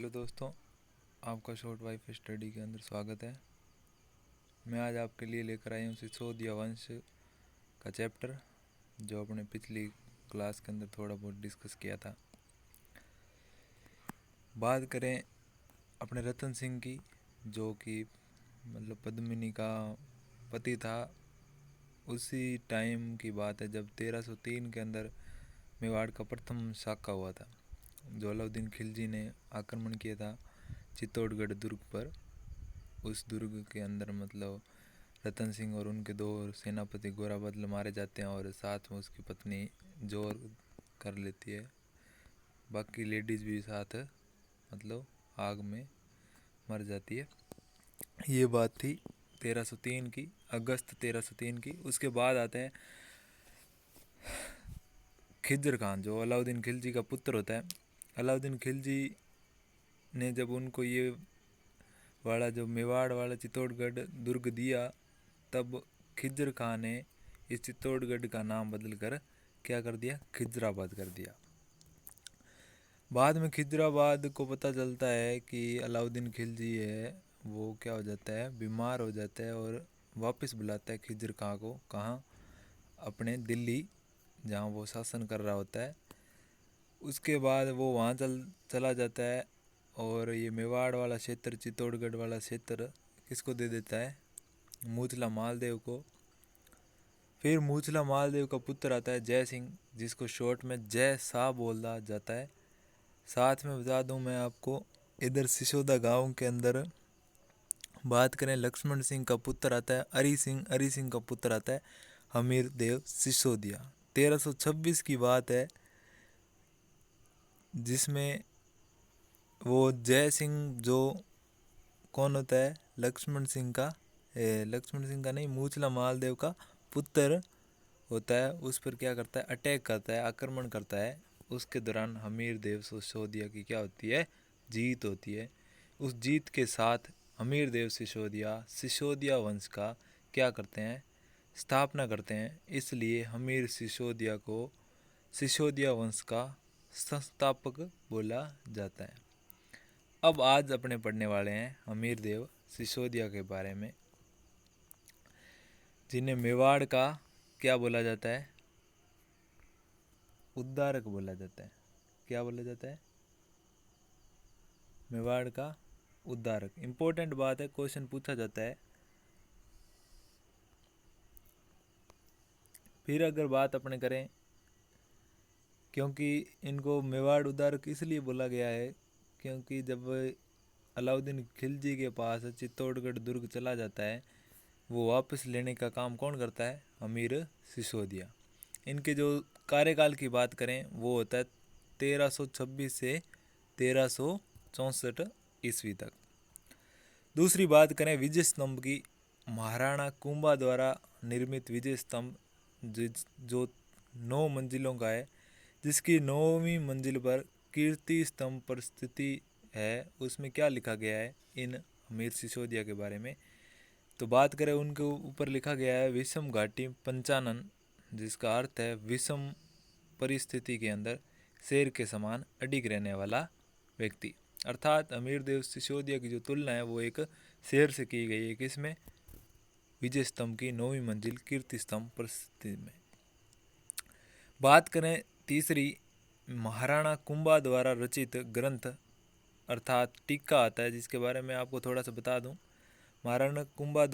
Hello दोस्तों, आपका short wife study के अंदर स्वागत है। मैं आज आपके लिए लेकर आई हूँ सिसोदिया वंश का चैप्टर, जो अपने पिछली क्लास के अंदर थोड़ा बहुत डिस्कस किया था। बात करें अपने रतन सिंह की, जो कि मतलब पद्मिनी का पति था। उसी टाइम की बात है जब 1303 के अंदर मेवाड़ का प्रथम साका हुआ था, जो अलाउद्दीन खिलजी ने आक्रमण किया था चित्तौड़गढ़ दुर्ग पर। उस दुर्ग के अंदर मतलब रतन सिंह और उनके दो सेनापति गोराबदल मारे जाते हैं और साथ में उसकी पत्नी जोर कर लेती है। बाकी लेडीज़ भी साथ मतलब आग में मर जाती है। ये बात थी 1303 की, अगस्त 1303 की। उसके बाद आता है खिज्र खान, जो अलाउद्दीन खिलजी का पुत्र होता है। अलाउद्दीन खिलजी ने जब उनको ये वाला जो मेवाड़ वाला चित्तौड़गढ़ दुर्ग दिया, तब खिज्र खान ने इस चित्तौड़गढ़ का नाम बदलकर क्या कर दिया, खिजराबाद कर दिया। बाद में खिजराबाद को पता चलता है कि अलाउद्दीन खिलजी है वो क्या हो जाता है, बीमार हो जाता है और वापस बुलाता है खिज्र खां को। कहाँ? अपने दिल्ली, जहाँ वो शासन कर रहा होता है। उसके बाद वो वहाँ चला जाता है और ये मेवाड़ वाला क्षेत्र, चित्तौड़गढ़ वाला क्षेत्र किसको दे देता है, मूचला मालदेव को। फिर मूचला मालदेव का पुत्र आता है जय सिंह, जिसको शॉर्ट में जय शाह बोला जाता है। साथ में बता दूं मैं आपको, इधर सिसोदा गांव के अंदर बात करें, लक्ष्मण सिंह का पुत्र आता है अरी सिंह, अरी सिंह का पुत्र आता है हमीर देव सिसोदिया। 1326 की बात है, जिसमें वो जय सिंह जो कौन होता है, लक्ष्मण सिंह का नहीं, मूचला मालदेव का पुत्र होता है। उस पर क्या करता है, अटैक करता है, आक्रमण करता है। उसके दौरान हमीर देव सिसोदिया की क्या होती है, जीत होती है। उस जीत के साथ हमीर देव सिसोदिया सिसोदिया वंश का क्या करते हैं, स्थापना करते हैं। इसलिए हमीर सिसोदिया को सिसोदिया वंश का संस्थापक बोला जाता है। अब आज अपने पढ़ने वाले हैं हमीर देव सिसोदिया के बारे में, जिन्हें मेवाड़ का क्या बोला जाता है, उद्धारक बोला जाता है। क्या बोला जाता है, मेवाड़ का उद्धारक। इंपॉर्टेंट बात है, क्वेश्चन पूछा जाता है। फिर अगर बात अपने करें, क्योंकि इनको मेवाड़ उद्धारक इसलिए बोला गया है क्योंकि जब अलाउद्दीन खिलजी के पास चित्तौड़गढ़ दुर्ग चला जाता है, वो वापस लेने का काम कौन करता है, हमीर सिसोदिया। इनके जो कार्यकाल की बात करें, वो होता है 1326 से 1364 ईस्वी तक। दूसरी बात करें विजय स्तंभ की, महाराणा कुंभा द्वारा निर्मित विजय स्तंभ जो 9 मंजिलों का है, जिसकी 9वीं मंजिल पर कीर्ति स्तंभ पर स्थिति है। उसमें क्या लिखा गया है इन हमीर सिसोदिया के बारे में, तो बात करें उनके ऊपर लिखा गया है विषम घाटी पंचानन, जिसका अर्थ है विषम परिस्थिति के अंदर शेर के समान अडिग रहने वाला व्यक्ति। अर्थात हमीर देव सिसोदिया की जो तुलना है वो एक शेर से की गई है। किसमें, विजय स्तंभ की 9वीं मंजिल कीर्ति स्तंभ परिस्थिति में। बात करें तीसरी, महाराणा कुंभा द्वारा रचित ग्रंथ अर्थात टीका आता है, जिसके बारे में आपको थोड़ा सा बता दूं। महाराणा कुंभा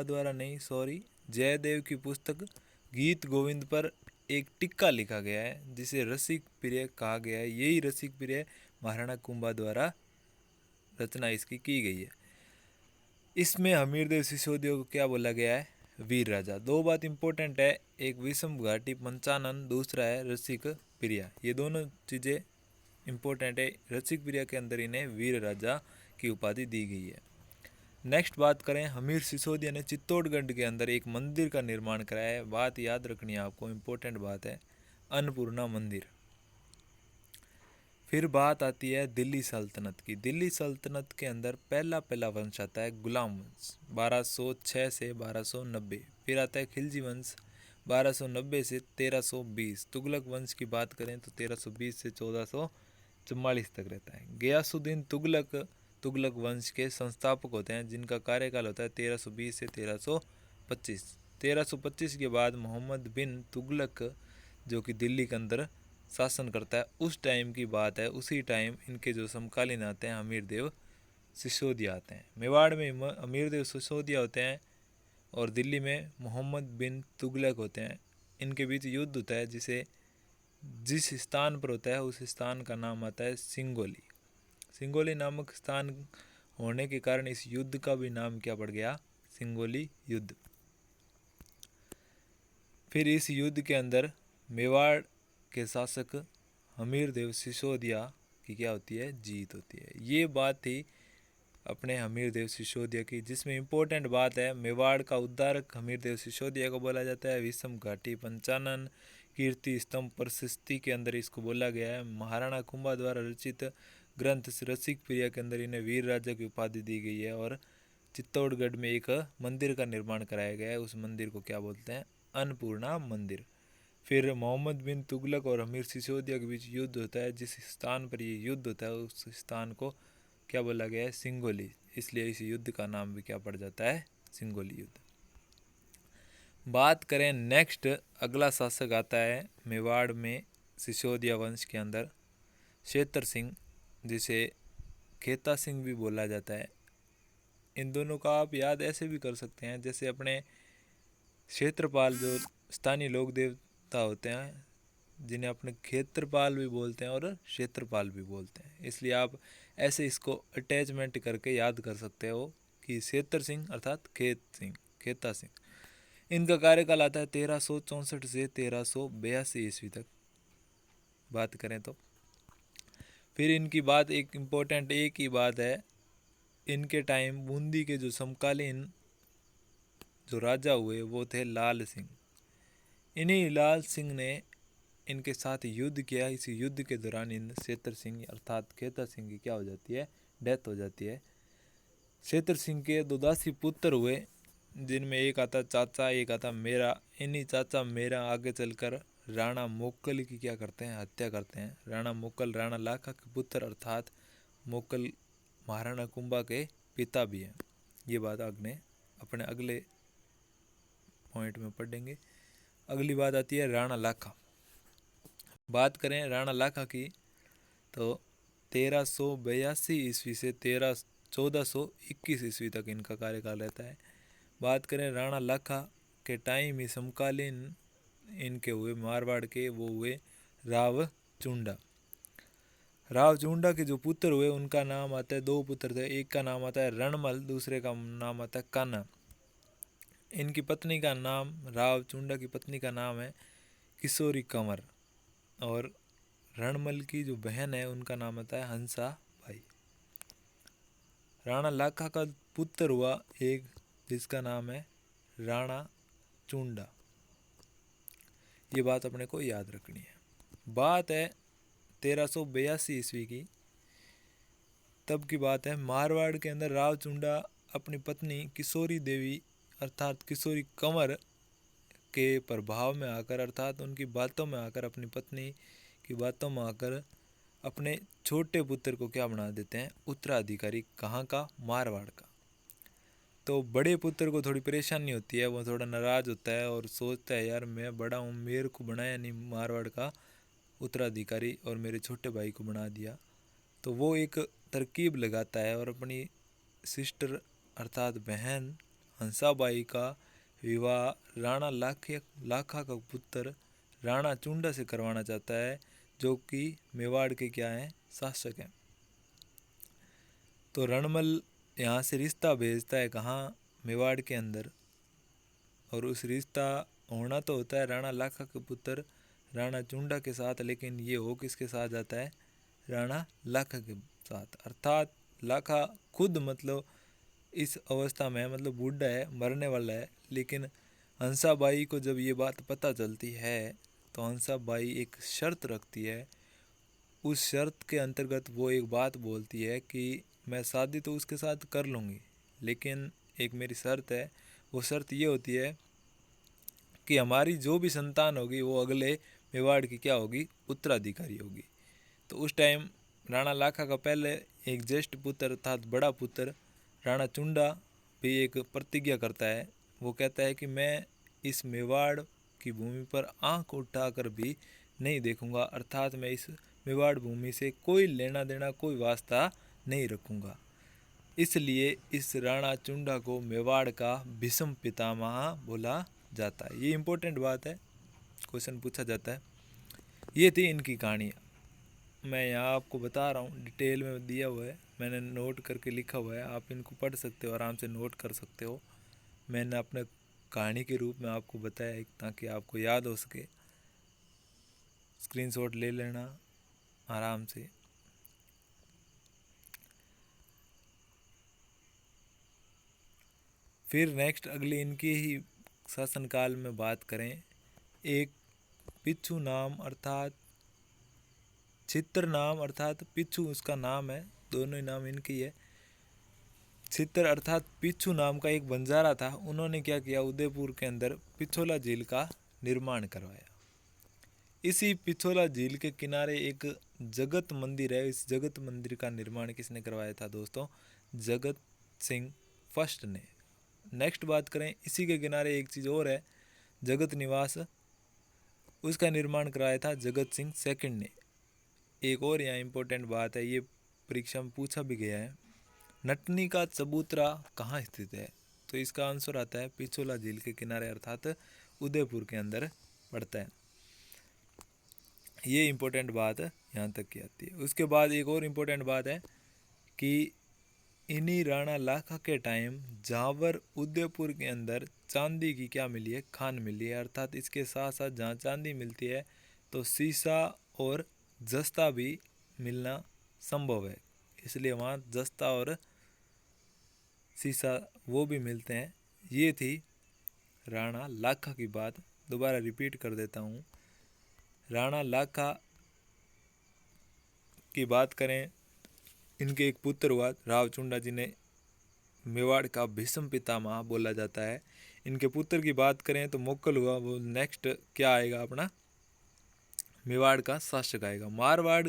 द्वारा जयदेव की पुस्तक गीत गोविंद पर एक टिक्का लिखा गया है, जिसे रसिक प्रिय कहा गया है। यही रसिक प्रिय महाराणा कुंभा द्वारा रचना इसकी की गई है। इसमें हमीरदेव सिसोदिया को क्या बोला गया है, वीर राजा। दो बात इंपॉर्टेंट है, एक विषम घाटी पंचानन, दूसरा है रसिक प्रिया। ये दोनों चीज़ें इंपॉर्टेंट है। रसिक प्रिया के अंदर इन्हें वीर राजा की उपाधि दी गई है। नेक्स्ट बात करें, हमीर सिसोदिया ने चित्तौड़गढ़ के अंदर एक मंदिर का निर्माण कराया है। बात याद रखनी है आपको, इंपॉर्टेंट बात है, अन्नपूर्णा मंदिर। फिर बात आती है दिल्ली सल्तनत की। दिल्ली सल्तनत के अंदर पहला वंश आता है गुलाम वंश 1206 से 1290। फिर आता है खिलजी वंश 1290 से 1320। तुगलक वंश की बात करें तो 1320 से 1444 तक रहता है। गयासुद्दीन तुगलक तुगलक वंश के संस्थापक होते हैं, जिनका कार्यकाल होता है 1320 से 1325। 1325 के बाद मोहम्मद बिन तुगलक जो कि दिल्ली के अंदर शासन करता है, उस टाइम की बात है। उसी टाइम इनके जो समकालीन आते हैं अमीर देव सिसोदिया आते हैं। मेवाड़ में अमीर देव सिसोदिया होते हैं और दिल्ली में मोहम्मद बिन तुगलक होते हैं। इनके बीच युद्ध होता है, जिस स्थान पर होता है उस स्थान का नाम आता है सिंगोली। सिंगोली नामक स्थान होने के कारण इस युद्ध का भी नाम क्या पड़ गया, सिंगोली युद्ध। फिर इस युद्ध के अंदर मेवाड़ के शासक हमीर देव सिसोदिया की क्या होती है, जीत होती है। ये बात थी अपने हमीर देव सिसोदिया की, जिसमें इम्पोर्टेंट बात है मेवाड़ का उद्धारक हमीर देव सिसोदिया को बोला जाता है। विषम घाटी पंचानन कीर्ति स्तंभ प्रशस्ति के अंदर इसको बोला गया है। महाराणा कुंभा द्वारा रचित ग्रंथ रसिक प्रिया के अंदर इन्हें वीर राजा की उपाधि दी गई है। और चित्तौड़गढ़ में एक मंदिर का निर्माण कराया गया है, उस मंदिर को क्या बोलते हैं, अन्नपूर्णा मंदिर। फिर मोहम्मद बिन तुगलक और हमीर सिसोदिया के बीच युद्ध होता है। जिस स्थान पर ये युद्ध होता है उस स्थान को क्या बोला गया है, सिंगोली। इसलिए इस युद्ध का नाम भी क्या पड़ जाता है, सिंगोली युद्ध। बात करें नेक्स्ट, अगला शासक आता है मेवाड़ में सिसोदिया वंश के अंदर क्षेत्र सिंह, जिसे खेता सिंह भी बोला जाता है। इन दोनों का आप याद ऐसे भी कर सकते हैं, जैसे अपने क्षेत्रपाल जो स्थानीय लोक देवता होते हैं, जिन्हें अपने क्षेत्रपाल भी बोलते हैं और क्षेत्रपाल भी बोलते हैं। इसलिए आप ऐसे इसको अटैचमेंट करके याद कर सकते हो कि क्षेत्र सिंह अर्थात खेत सिंह, खेता सिंह। इनका कार्यकाल आता है 1364 से 1382 ईस्वी तक बात करें तो। फिर इनकी बात एक इम्पोर्टेंट एक ही बात है, इनके टाइम बूंदी के जो समकालीन जो राजा हुए वो थे लाल सिंह। इन्हीं लाल सिंह ने इनके साथ युद्ध किया। इस युद्ध के दौरान इन क्षेत्र सिंह अर्थात खेता सिंह की क्या हो जाती है, डेथ हो जाती है। क्षेत्र सिंह के 2 दासी पुत्र हुए, जिनमें एक आता चाचा एक आता मेरा। इन्हीं चाचा मेरा आगे चलकर राणा मोक्कल की क्या करते हैं, हत्या करते हैं। राणा मोक्कल राणा लाखा के पुत्र अर्थात मोक्कल महाराणा कुंभा के पिता भी हैं। ये बात आपने अपने अगले पॉइंट में पढ़ेंगे। अगली बात आती है राणा लाखा। बात करें राणा लाखा की तो 1382 ईस्वी से 1421 ईस्वी तक इनका कार्यकाल रहता है। बात करें राणा लाखा के टाइम ही समकालीन इनके हुए मारवाड़ के वो हुए राव चुंडा। राव चुंडा के जो पुत्र हुए उनका नाम आता है, 2 पुत्र थे, एक का नाम आता है रणमल, दूसरे का नाम आता है कान्हा। इनकी पत्नी का नाम, राव चुंडा की पत्नी का नाम है किशोरी कंवर, और रणमल की जो बहन है उनका नाम आता है हंसा बाई। राणा लाखा का पुत्र हुआ एक, जिसका नाम है राणा चुंडा। ये बात अपने को याद रखनी है। बात है 1382 ईस्वी की, तब की बात है। मारवाड़ के अंदर राव चुंडा अपनी पत्नी किशोरी देवी अर्थात किशोरी कंवर के प्रभाव में आकर अर्थात उनकी बातों में आकर, अपनी पत्नी की बातों में आकर अपने छोटे पुत्र को क्या बना देते हैं, उत्तराधिकारी। कहाँ का, मारवाड़ का। तो बड़े पुत्र को थोड़ी परेशानी होती है, वो थोड़ा नाराज होता है और सोचता है यार मैं बड़ा हूँ, मेरे को बनाया नहीं मारवाड़ का उत्तराधिकारी और मेरे छोटे भाई को बना दिया। तो वो एक तरकीब लगाता है और अपनी सिस्टर अर्थात बहन हंसाबाई का विवाह राणा लाखा का पुत्र राणा चुंडा से करवाना चाहता है, जो कि मेवाड़ के क्या हैं, शासक हैं। तो रणमल यहाँ से रिश्ता भेजता है कहाँ, मेवाड़ के अंदर। और उस रिश्ता होना तो होता है राणा लाखा के पुत्र राणा चुंडा के साथ, लेकिन ये हो किसके साथ जाता है, राणा लाखा के साथ। अर्थात लाखा खुद मतलब इस अवस्था में मतलब बूढ़ा है, मरने वाला है। लेकिन हंसाबाई को जब ये बात पता चलती है तो हंसाबाई एक शर्त रखती है। उस शर्त के अंतर्गत वो एक बात बोलती है कि मैं शादी तो उसके साथ कर लूँगी, लेकिन एक मेरी शर्त है। वो शर्त ये होती है कि हमारी जो भी संतान होगी वो अगले मेवाड़ की क्या होगी, उत्तराधिकारी होगी। तो उस टाइम राणा लाखा का पहले एक ज्येष्ठ पुत्र अर्थात बड़ा पुत्र राणा चुंडा भी एक प्रतिज्ञा करता है। वो कहता है कि मैं इस मेवाड़ की भूमि पर आंख उठाकर भी नहीं देखूंगा, अर्थात मैं इस मेवाड़ भूमि से कोई लेना देना कोई वास्ता नहीं रखूंगा। इसलिए इस राणा चुंडा को मेवाड़ का भीष्म पितामह बोला जाता है। ये इंपॉर्टेंट बात है, क्वेश्चन पूछा जाता है। ये थी इनकी कहानी। मैं यहाँ आपको बता रहा हूँ, डिटेल में दिया हुआ है, मैंने नोट करके लिखा हुआ है, आप इनको पढ़ सकते हो, आराम से नोट कर सकते हो। मैंने अपने कहानी के रूप में आपको बताया है ताकि आपको याद हो सके। स्क्रीनशॉट ले लेना आराम से। फिर नेक्स्ट अगली इनकी ही शासनकाल में बात करें, एक पिच्छू नाम अर्थात चित्र नाम अर्थात पिच्छू उसका नाम है, दोनों ही नाम इनकी है। चित्र अर्थात पिच्छू नाम का एक बंजारा था, उन्होंने क्या किया, उदयपुर के अंदर पिछोला झील का निर्माण करवाया। इसी पिछोला झील के किनारे एक जगत मंदिर है। इस जगत मंदिर का निर्माण किसने करवाया था दोस्तों, जगत सिंह फर्स्ट ने। नेक्स्ट बात करें, इसी के किनारे एक चीज़ और है, जगत निवास, उसका निर्माण कराया था जगत सिंह सेकंड ने। एक और यहाँ इंपॉर्टेंट बात है, ये परीक्षा में पूछा भी गया है, नटनी का चबूतरा कहाँ स्थित है, तो इसका आंसर आता है पिछोला झील के किनारे अर्थात उदयपुर के अंदर पड़ता है। ये इंपॉर्टेंट बात यहाँ तक की आती है। उसके बाद एक और इम्पोर्टेंट बात है कि इन्हीं राणा लाखा के टाइम जावर उदयपुर के अंदर चांदी की क्या मिली है, खान मिली है, अर्थात इसके साथ साथ जहाँ चांदी मिलती है तो सीसा और जस्ता भी मिलना संभव है, इसलिए वहाँ जस्ता और सीसा वो भी मिलते हैं। ये थी राणा लाखा की बात। दोबारा रिपीट कर देता हूँ, राणा लाखा की बात करें, इनके एक पुत्र हुआ राव चुंडा जिन्हें मेवाड़ का भीष्म पितामह बोला जाता है। इनके पुत्र की बात करें तो मोक्कल हुआ, वो नेक्स्ट क्या आएगा अपना मेवाड़ का शासक आएगा। मारवाड़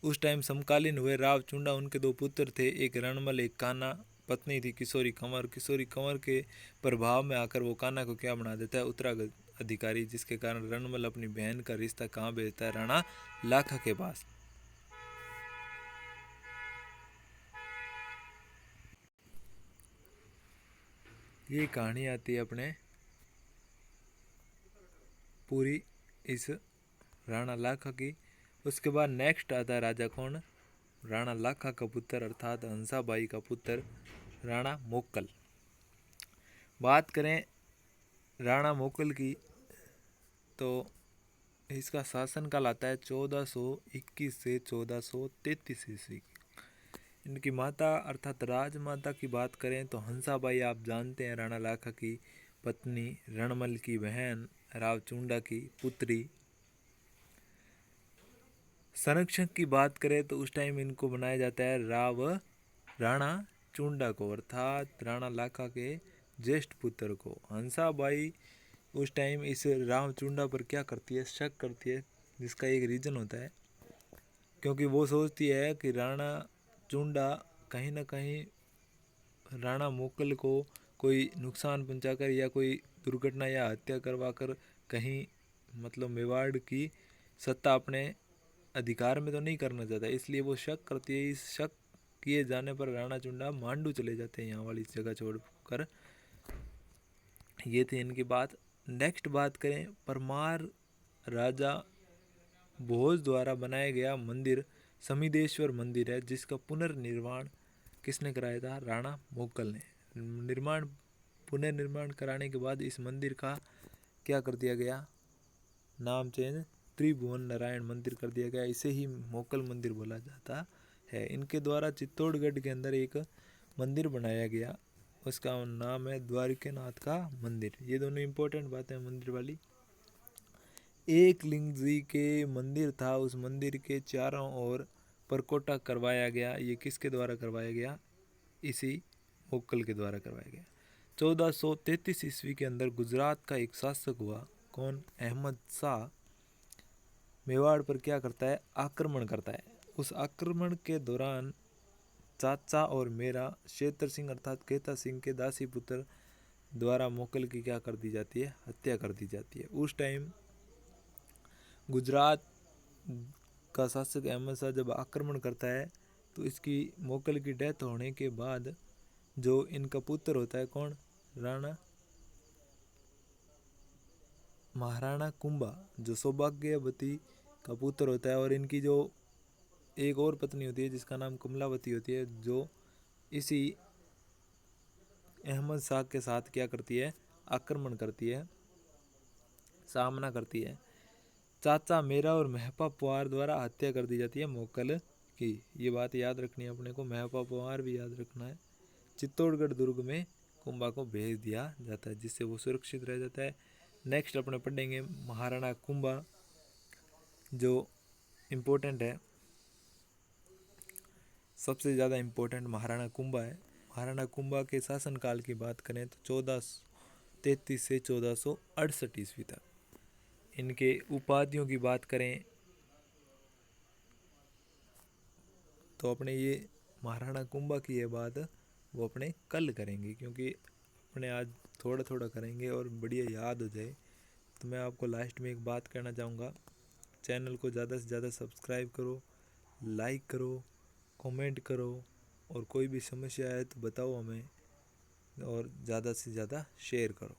उस टाइम समकालीन हुए। राव चुंडा उनके दो पुत्र थे, एक रणमल एक कान्हा, पत्नी थी किशोरी कंवर। किशोरी कंवर के प्रभाव में आकर वो कान्हा को क्या बना देता है, उत्तराधिकारी, जिसके कारण रणमल अपनी बहन का रिश्ता कहाँ भेजता है, राणा लाखा के पास। ये कहानी आती है अपने पूरी इस राणा लाखा की। उसके बाद नेक्स्ट आता है राजा कौन, राणा लाखा का पुत्र अर्थात हंसाबाई का पुत्र राणा मोक्कल। बात करें राणा मोक्कल की तो इसका शासनकाल आता है 1421 से 1433 ईस्वी। इनकी माता अर्थात राजमाता की बात करें तो हंसाबाई आप जानते हैं, राणा लाखा की पत्नी, रणमल की बहन, राव चुंडा की पुत्री। संरक्षक की बात करें तो उस टाइम इनको बनाया जाता है राणा चुंडा को अर्थात राणा लाखा के ज्येष्ठ पुत्र को। हंसाबाई उस टाइम इस राव चुंडा पर क्या करती है, शक करती है, जिसका एक रीज़न होता है, क्योंकि वो सोचती है कि राणा चुंडा कहीं ना कहीं राणा मोक्कल को कोई नुकसान पहुंचाकर या कोई दुर्घटना या हत्या करवाकर कहीं मतलब मेवाड़ की सत्ता अपने अधिकार में तो नहीं करना चाहता, इसलिए वो शक करती है। इस शक किए जाने पर राणा चुंडा मांडू चले जाते हैं यहाँ वाली जगह छोड़कर। ये थी इनकी बात। नेक्स्ट बात करें, परमार राजा भोज द्वारा बनाया गया मंदिर समिदेश्वर मंदिर है, जिसका पुनर्निर्माण किसने कराया था, राणा मोक्कल ने। पुनर्निर्माण कराने के बाद इस मंदिर का क्या कर दिया गया, नाम चेंज त्रिभुवन नारायण मंदिर कर दिया गया। इसे ही मोक्कल मंदिर बोला जाता है। इनके द्वारा चित्तौड़गढ़ के अंदर एक मंदिर बनाया गया, उसका नाम है द्वारिकानाथ का मंदिर। ये दोनों इंपॉर्टेंट बातें मंदिर वाली। एक लिंग जी के मंदिर था, उस मंदिर के चारों ओर परकोटा करवाया गया। ये किसके द्वारा करवाया गया, इसी मोक्कल के द्वारा करवाया गया। 1433 ईस्वी के अंदर गुजरात का एक शासक हुआ, कौन, अहमद शाह मेवाड़ पर क्या करता है, आक्रमण करता है। उस आक्रमण के दौरान चाचा और मेरा शेतर सिंह अर्थात केता सिंह के दासी पुत्र द्वारा मोकल की क्या कर दी जाती है, हत्या कर दी जाती है। उस टाइम गुजरात का शासक अहमद शाह जब आक्रमण करता है तो इसकी मोकल की डेथ होने के बाद जो इनका पुत्र होता है कौन, राणा महाराणा कुंभा, जो सौभाग्यवती का पुत्र होता है, और इनकी जो एक और पत्नी होती है जिसका नाम कमलावती होती है, जो इसी अहमद शाह के साथ क्या करती है, आक्रमण करती है, सामना करती है। चाचा मेरा और महपा पुआर द्वारा हत्या कर दी जाती है मोकल की। ये बात याद रखनी है अपने को, महपा पुआर भी याद रखना है। चित्तौड़गढ़ दुर्ग में कुंभा को भेज दिया जाता है जिससे वो सुरक्षित रह जाता है। नेक्स्ट अपने पढ़ेंगे महाराणा कुंभा, जो इम्पोर्टेंट है, सबसे ज़्यादा इम्पोर्टेंट महाराणा कुंभा है। महाराणा कुंभा के शासनकाल की बात करें तो 1433 से 1468 ईस्वी तक। इनके उपाधियों की बात करें तो अपने ये महाराणा कुंभा की ये बात वो अपने कल करेंगे, क्योंकि अपने आज थोड़ा थोड़ा करेंगे और बढ़िया याद हो जाए। तो मैं आपको लास्ट में एक बात कहना चाहूँगा, चैनल को ज़्यादा से ज़्यादा सब्सक्राइब करो, लाइक करो, कमेंट करो, और कोई भी समस्या है तो बताओ हमें, और ज़्यादा से ज़्यादा शेयर करो।